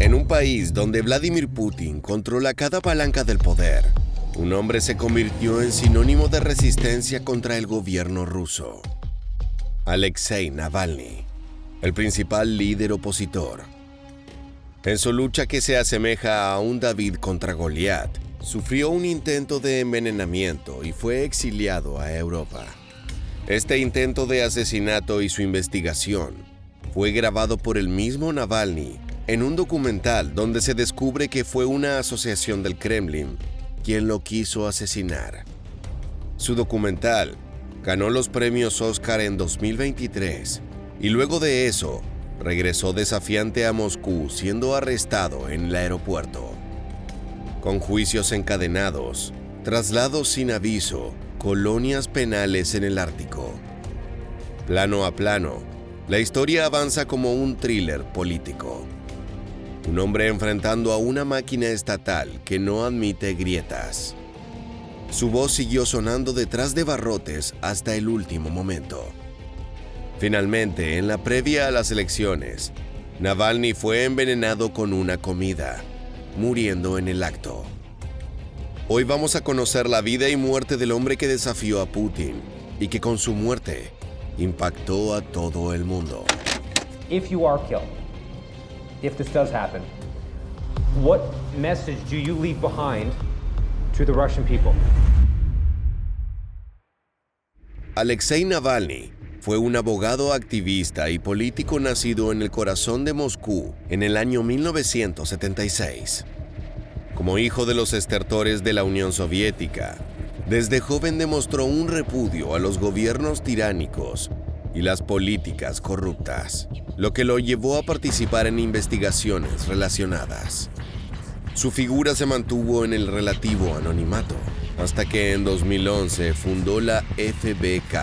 En un país donde Vladimir Putin controla cada palanca del poder, un hombre se convirtió en sinónimo de resistencia contra el gobierno ruso. Alexei Navalny, el principal líder opositor. En su lucha que se asemeja a un David contra Goliat, sufrió un intento de envenenamiento y fue exiliado a Europa. Este intento de asesinato y su investigación fue grabado por el mismo Navalny en un documental donde se descubre que fue una asociación del Kremlin quien lo quiso asesinar. Su documental ganó los premios Oscar en 2023 y luego de eso regresó desafiante a Moscú, siendo arrestado en el aeropuerto. Con juicios encadenados, traslados sin aviso, colonias penales en el Ártico. Plano a plano, la historia avanza como un thriller político. Un hombre enfrentando a una máquina estatal que no admite grietas. Su voz siguió sonando detrás de barrotes hasta el último momento. Finalmente, en la previa a las elecciones, Navalny fue envenenado con una comida, muriendo en el acto. Hoy vamos a conocer la vida y muerte del hombre que desafió a Putin y que con su muerte impactó a todo el mundo. If you are killed, if this does happen, what message do you leave behind to the Russian people? Alexei Navalny fue un abogado, activista y político nacido en el corazón de Moscú en el año 1976. Como hijo de los estertores de la Unión Soviética, desde joven demostró un repudio a los gobiernos tiránicos y las políticas corruptas, lo que lo llevó a participar en investigaciones relacionadas. Su figura se mantuvo en el relativo anonimato, hasta que en 2011 fundó la FBK,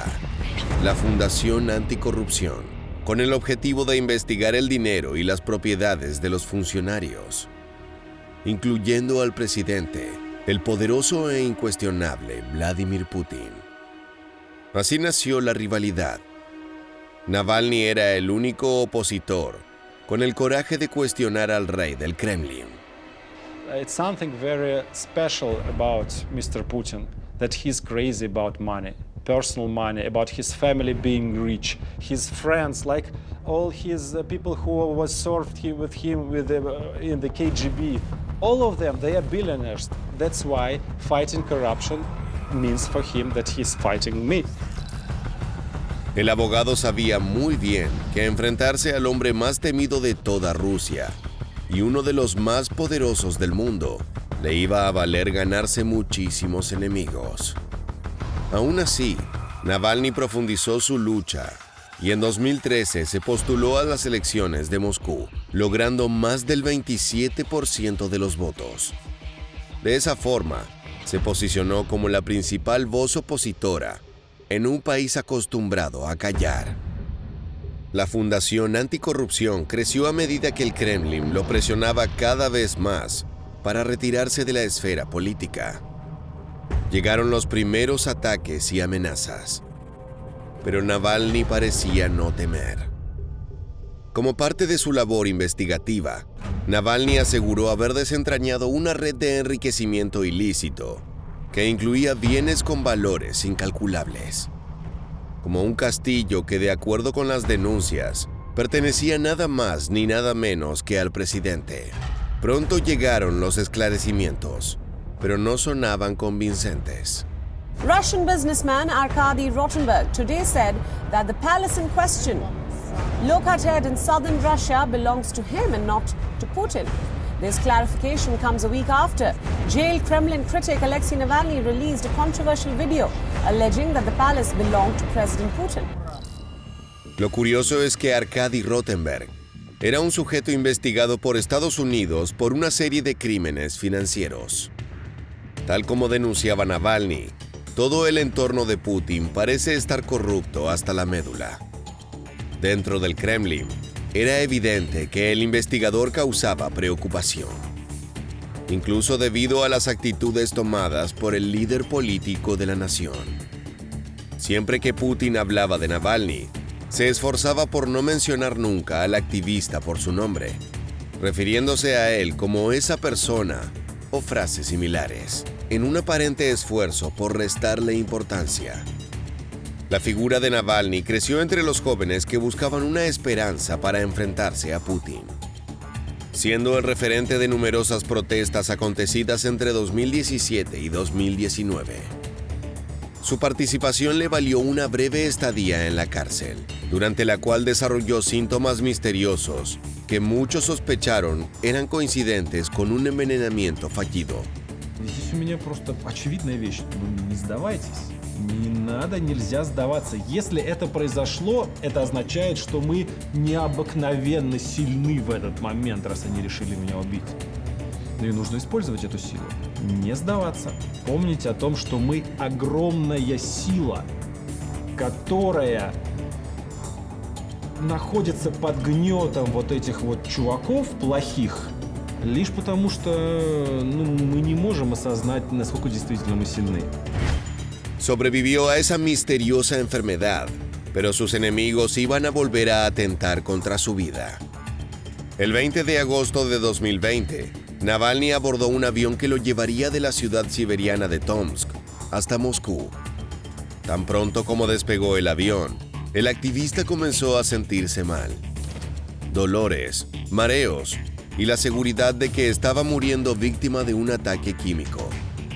la Fundación Anticorrupción, con el objetivo de investigar el dinero y las propiedades de los funcionarios, incluyendo al presidente, el poderoso e incuestionable Vladimir Putin. Así nació la rivalidad. Navalny era el único opositor con el coraje de cuestionar al rey del Kremlin. It's something very special about Mr. Putin, that he's crazy about money, personal money, about his family being rich, his friends, like all his people who was served with him in the KGB. All of them, they are billionaires. That's why fighting corruption means for him that he's fighting me. El abogado sabía muy bien que enfrentarse al hombre más temido de toda Rusia y uno de los más poderosos del mundo le iba a valer ganarse muchísimos enemigos. Aún así, Navalny profundizó su lucha y en 2013 se postuló a las elecciones de Moscú, logrando más del 27% de los votos. De esa forma, se posicionó como la principal voz opositora en un país acostumbrado a callar. La Fundación Anticorrupción creció a medida que el Kremlin lo presionaba cada vez más para retirarse de la esfera política. Llegaron los primeros ataques y amenazas, pero Navalny parecía no temer. Como parte de su labor investigativa, Navalny aseguró haber desentrañado una red de enriquecimiento ilícito que incluía bienes con valores incalculables, como un castillo que, de acuerdo con las denuncias, pertenecía nada más ni nada menos que al presidente. Pronto llegaron los esclarecimientos, pero no sonaban convincentes. Russian businessman Arkady Rotenberg today said that the palace in question, located in southern Russia, belongs to him and not to Putin. This clarification comes a week after jailed Kremlin critic Alexei Navalny released a controversial video alleging that the palace belonged to President Putin. Lo curioso es que Arkady Rotenberg era un sujeto investigado por Estados Unidos por una serie de crímenes financieros. Tal como denunciaba Navalny, todo el entorno de Putin parece estar corrupto hasta la médula. Dentro del Kremlin, era evidente que el investigador causaba preocupación, incluso debido a las actitudes tomadas por el líder político de la nación. Siempre que Putin hablaba de Navalny, se esforzaba por no mencionar nunca al activista por su nombre, refiriéndose a él como esa persona o frases similares, en un aparente esfuerzo por restarle importancia. La figura de Navalny creció entre los jóvenes que buscaban una esperanza para enfrentarse a Putin, siendo el referente de numerosas protestas acontecidas entre 2017 y 2019. Su participación le valió una breve estadía en la cárcel, durante la cual desarrolló síntomas misteriosos que muchos sospecharon eran coincidentes con un envenenamiento fallido. Здесь у меня просто очевидная вещь. Вы не сдавайтесь. Не надо, нельзя сдаваться. Если это произошло, это означает, что мы необыкновенно сильны в этот момент, раз они решили меня убить. Ну и нужно использовать эту силу. Не сдаваться. Помните о том, что мы огромная сила, которая находится под гнетом вот этих вот чуваков плохих, лишь потому что мы не можем осознать, насколько действительно мы сильны. Sobrevivió a esa misteriosa enfermedad, pero sus enemigos iban a volver a atentar contra su vida. El 20 de agosto de 2020, Navalny abordó un avión que lo llevaría de la ciudad siberiana de Tomsk hasta Moscú. Tan pronto como despegó el avión, el activista comenzó a sentirse mal. Dolores, mareos y la seguridad de que estaba muriendo víctima de un ataque químico.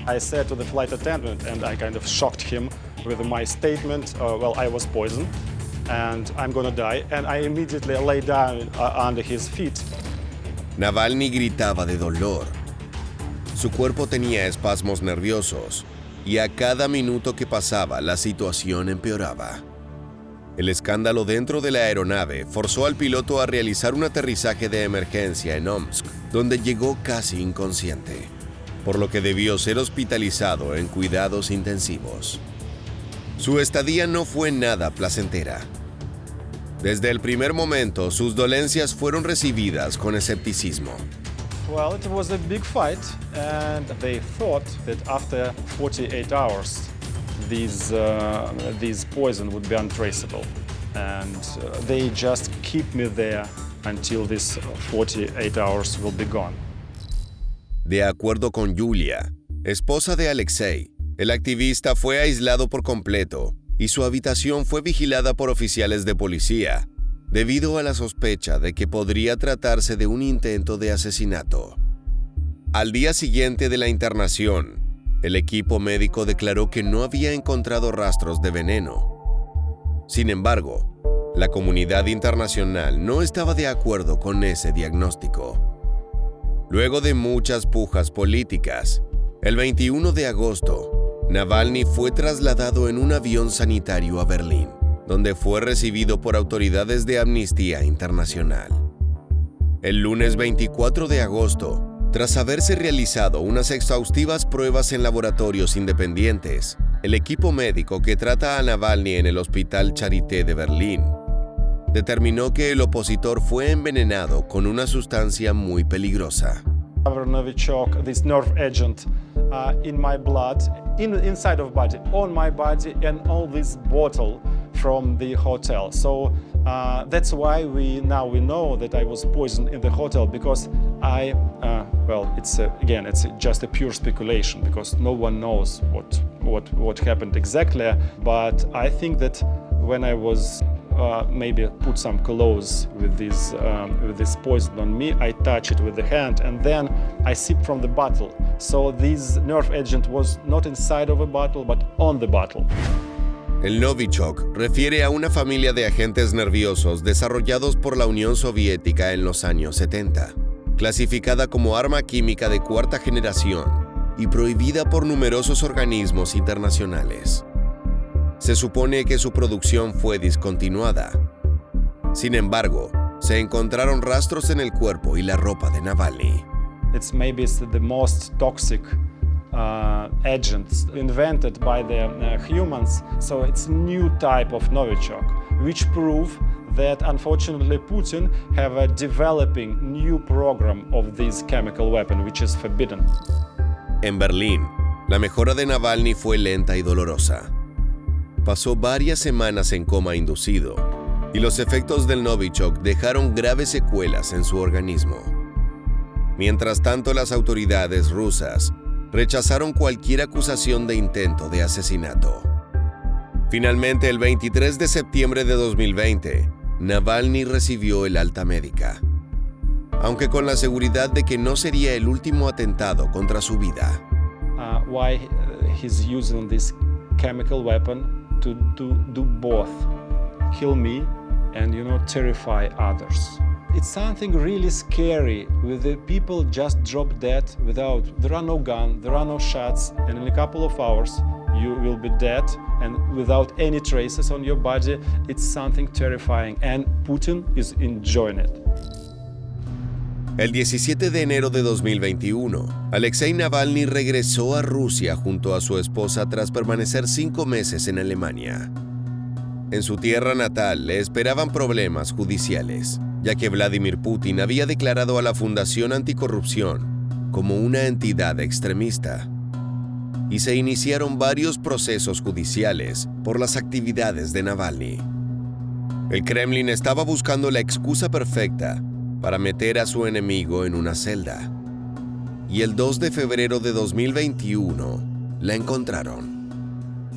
I said to the flight attendant, and I kind of shocked him with my statement, well, I was poisoned and I'm gonna die, and I immediately lay down under his feet. Navalny gritaba de dolor. Su cuerpo tenía espasmos nerviosos y a cada minuto que pasaba la situación empeoraba. El escándalo dentro de la aeronave forzó al piloto a realizar un aterrizaje de emergencia en Omsk, donde llegó casi inconsciente, por lo que debió ser hospitalizado en cuidados intensivos. Su estadía no fue nada placentera. Desde el primer momento, sus dolencias fueron recibidas con escepticismo. Well, it was a big fight, and they thought that after 48 hours, this poison would be untraceable, and they just keep me there until these 48 hours will be gone. De acuerdo con Yulia, esposa de Alexei, el activista fue aislado por completo y su habitación fue vigilada por oficiales de policía, debido a la sospecha de que podría tratarse de un intento de asesinato. Al día siguiente de la internación, el equipo médico declaró que no había encontrado rastros de veneno. Sin embargo, la comunidad internacional no estaba de acuerdo con ese diagnóstico. Luego de muchas pujas políticas, el 21 de agosto, Navalny fue trasladado en un avión sanitario a Berlín, donde fue recibido por autoridades de Amnistía Internacional. El lunes 24 de agosto, tras haberse realizado unas exhaustivas pruebas en laboratorios independientes, el equipo médico que trata a Navalny en el Hospital Charité de Berlín determinó que el opositor fue envenenado con una sustancia muy peligrosa. Novichok, this nerve agent, in my blood, inside of body, on my body, and all this bottle from the hotel. So that's why we know that I was poisoned in the hotel, because it's just a pure speculation, because no one knows what happened exactly. But I think that when I was maybe put some clothes with this poison on me, I touch it with the hand, and then I sip from the bottle. So this nerve agent was not inside of a bottle, but on the bottle. El Novichok refiere a una familia de agentes nerviosos desarrollados por la Unión Soviética en los años 70, clasificada como arma química de cuarta generación y prohibida por numerosos organismos internacionales. Se supone que su producción fue discontinuada. Sin embargo, se encontraron rastros en el cuerpo y la ropa de Navalny. It's maybe the most toxic agents invented by the humans. So it's a new type of Novichok, which prove that unfortunately Putin have a developing new program of this chemical weapon, which is forbidden. En Berlín, la mejora de Navalny fue lenta y dolorosa. Pasó varias semanas en coma inducido y los efectos del Novichok dejaron graves secuelas en su organismo. Mientras tanto, las autoridades rusas rechazaron cualquier acusación de intento de asesinato. Finalmente, el 23 de septiembre de 2020, Navalny recibió el alta médica, aunque con la seguridad de que no sería el último atentado contra su vida. Why he's using this chemical weapon to do both, kill me and, terrify others. It's something really scary with the people just drop dead there are no guns, there are no shots, and in a couple of hours you will be dead and without any traces on your body. It's something terrifying and Putin is enjoying it. El 17 de enero de 2021, Alexei Navalny regresó a Rusia junto a su esposa tras permanecer 5 meses en Alemania. En su tierra natal le esperaban problemas judiciales, ya que Vladimir Putin había declarado a la Fundación Anticorrupción como una entidad extremista, y se iniciaron varios procesos judiciales por las actividades de Navalny. El Kremlin estaba buscando la excusa perfecta para meter a su enemigo en una celda, y el 2 de febrero de 2021 la encontraron.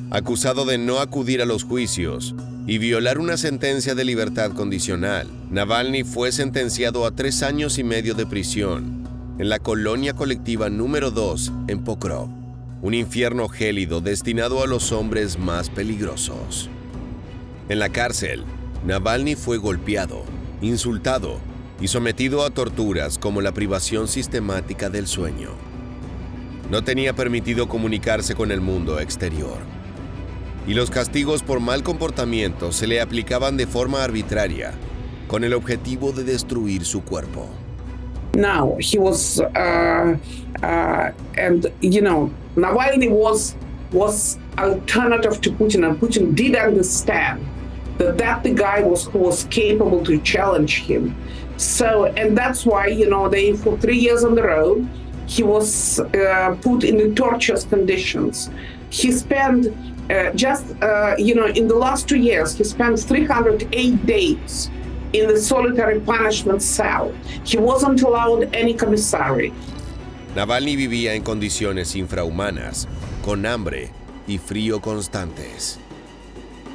Acusado de no acudir a los juicios y violar una sentencia de libertad condicional, Navalny fue sentenciado a 3 años y medio de prisión en la colonia colectiva número 2 en Pokrov, un infierno gélido destinado a los hombres más peligrosos. En la cárcel, Navalny fue golpeado, insultado y sometido a torturas como la privación sistemática del sueño. No tenía permitido comunicarse con el mundo exterior, y los castigos por mal comportamiento se le aplicaban de forma arbitraria, con el objetivo de destruir su cuerpo. Now he was, Navalny was alternative to Putin, and Putin did understand that the guy who was capable to challenge him. So, and that's why, they, for 3 years on the road, he was put in the torturous conditions. He spent in the last 2 years, he spent 308 days in the solitary punishment cell. He wasn't allowed any commissary. Navalny vivía en condiciones infrahumanas, con hambre y frío constantes.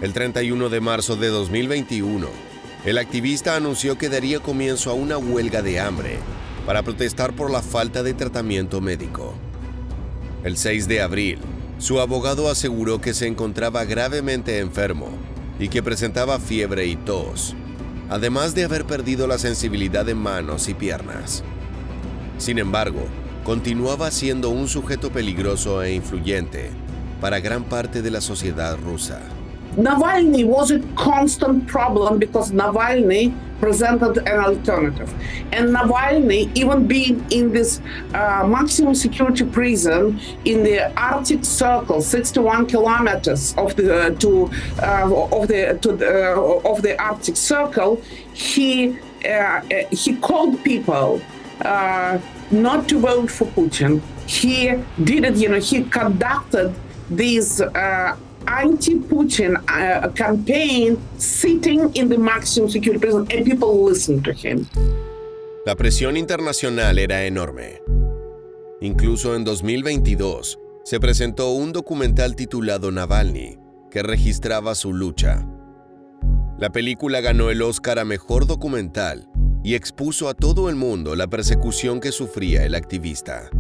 El 31 de marzo de 2021, el activista anunció que daría comienzo a una huelga de hambre para protestar por la falta de tratamiento médico. El 6 de abril, su abogado aseguró que se encontraba gravemente enfermo y que presentaba fiebre y tos, además de haber perdido la sensibilidad de manos y piernas. Sin embargo, continuaba siendo un sujeto peligroso e influyente para gran parte de la sociedad rusa. Navalny was a constant problem because Navalny presented an alternative. And Navalny, even being in this maximum security prison in the Arctic Circle, 61 kilometers of the Arctic Circle, he called people not to vote for Putin. He did it, he conducted these anti-Putin campaign sitting in the maximum security prison, and people listened to him. La presión internacional era enorme. Incluso en 2022 se presentó un documental titulado Navalny, que registraba su lucha. La película ganó el Oscar a Mejor Documental y expuso a todo el mundo la persecución que sufría el activista.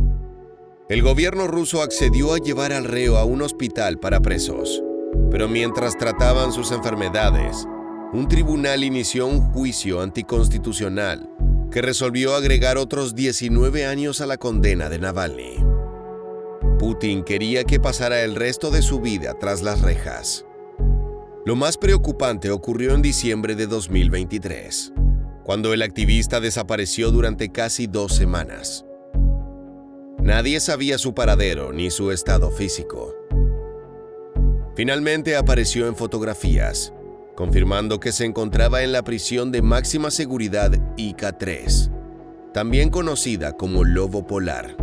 El gobierno ruso accedió a llevar al reo a un hospital para presos, pero mientras trataban sus enfermedades, un tribunal inició un juicio anticonstitucional que resolvió agregar otros 19 años a la condena de Navalny. Putin quería que pasara el resto de su vida tras las rejas. Lo más preocupante ocurrió en diciembre de 2023, cuando el activista desapareció durante casi 2 semanas. Nadie sabía su paradero ni su estado físico. Finalmente apareció en fotografías, confirmando que se encontraba en la prisión de máxima seguridad IK-3, también conocida como Lobo Polar.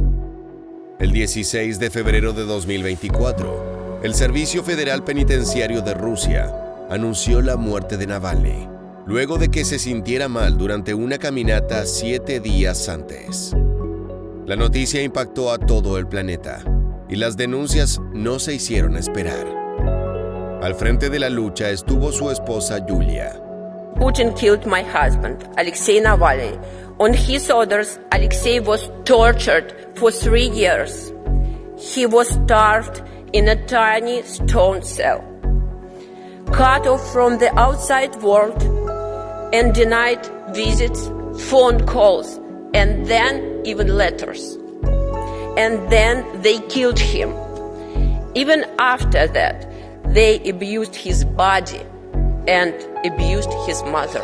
El 16 de febrero de 2024, el Servicio Federal Penitenciario de Rusia anunció la muerte de Navalny, luego de que se sintiera mal durante una caminata 7 días antes. La noticia impactó a todo el planeta y las denuncias no se hicieron esperar. Al frente de la lucha estuvo su esposa Yulia. Putin killed my husband, Alexei Navalny. On his orders, Alexei was tortured for 3 years. He was starved in a tiny stone cell, cut off from the outside world, and denied visits, phone calls, and then even letters. And then they killed him. Even after that, they abused his body and abused his mother.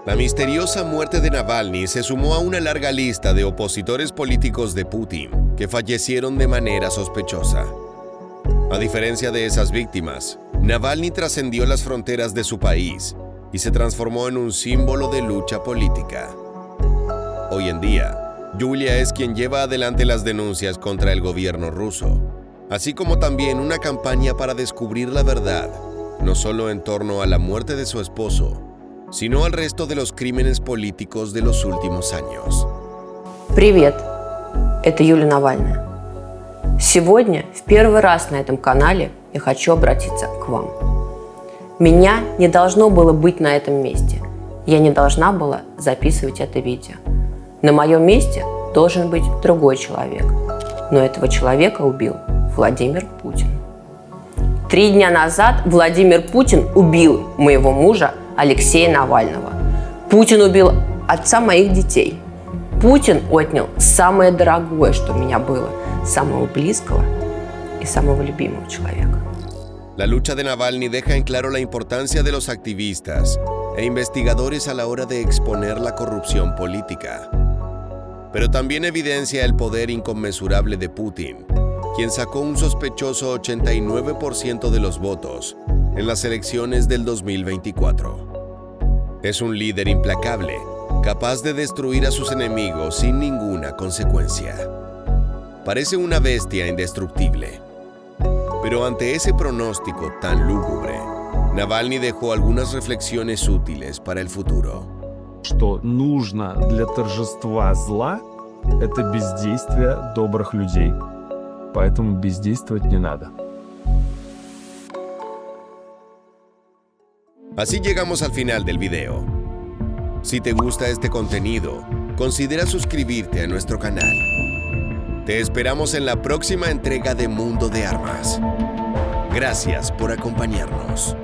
La misteriosa muerte de Navalny se sumó a una larga lista de opositores políticos de Putin que fallecieron de manera sospechosa. A diferencia de esas víctimas, Navalny trascendió las fronteras de su país y se transformó en un símbolo de lucha política. Hoy en día, Yulia es quien lleva adelante las denuncias contra el gobierno ruso, así como también una campaña para descubrir la verdad, no solo en torno a la muerte de su esposo, sino al resto de los crímenes políticos de los últimos años. Привет, это Юлия Навальная. Сегодня в первый раз на этом канале я хочу обратиться к вам. Меня не должно было быть на этом месте. Я не должна была записывать это видео. На моем месте должен быть другой человек. Но этого человека убил Владимир Путин. 3 дня назад Владимир Путин убил моего мужа Алексея Навального. Путин убил отца моих детей. Путин отнял самое дорогое, что у меня было, самого близкого y самого любимого человека. La lucha de Navalny deja en claro la importancia de los activistas e investigadores a la hora de exponer la corrupción política. Pero también evidencia el poder inconmensurable de Putin, quien sacó un sospechoso 89% de los votos en las elecciones del 2024. Es un líder implacable, capaz de destruir a sus enemigos sin ninguna consecuencia. Parece una bestia indestructible. Pero ante ese pronóstico tan lúgubre, Navalny dejó algunas reflexiones útiles para el futuro. Что нужно для торжества зла – это бездействие добрых людей. Поэтому бездействовать не надо. Así llegamos al final del video. Si te gusta este contenido, considera suscribirte a nuestro canal. Te esperamos en la próxima entrega de Mundo de Armas. Gracias por acompañarnos.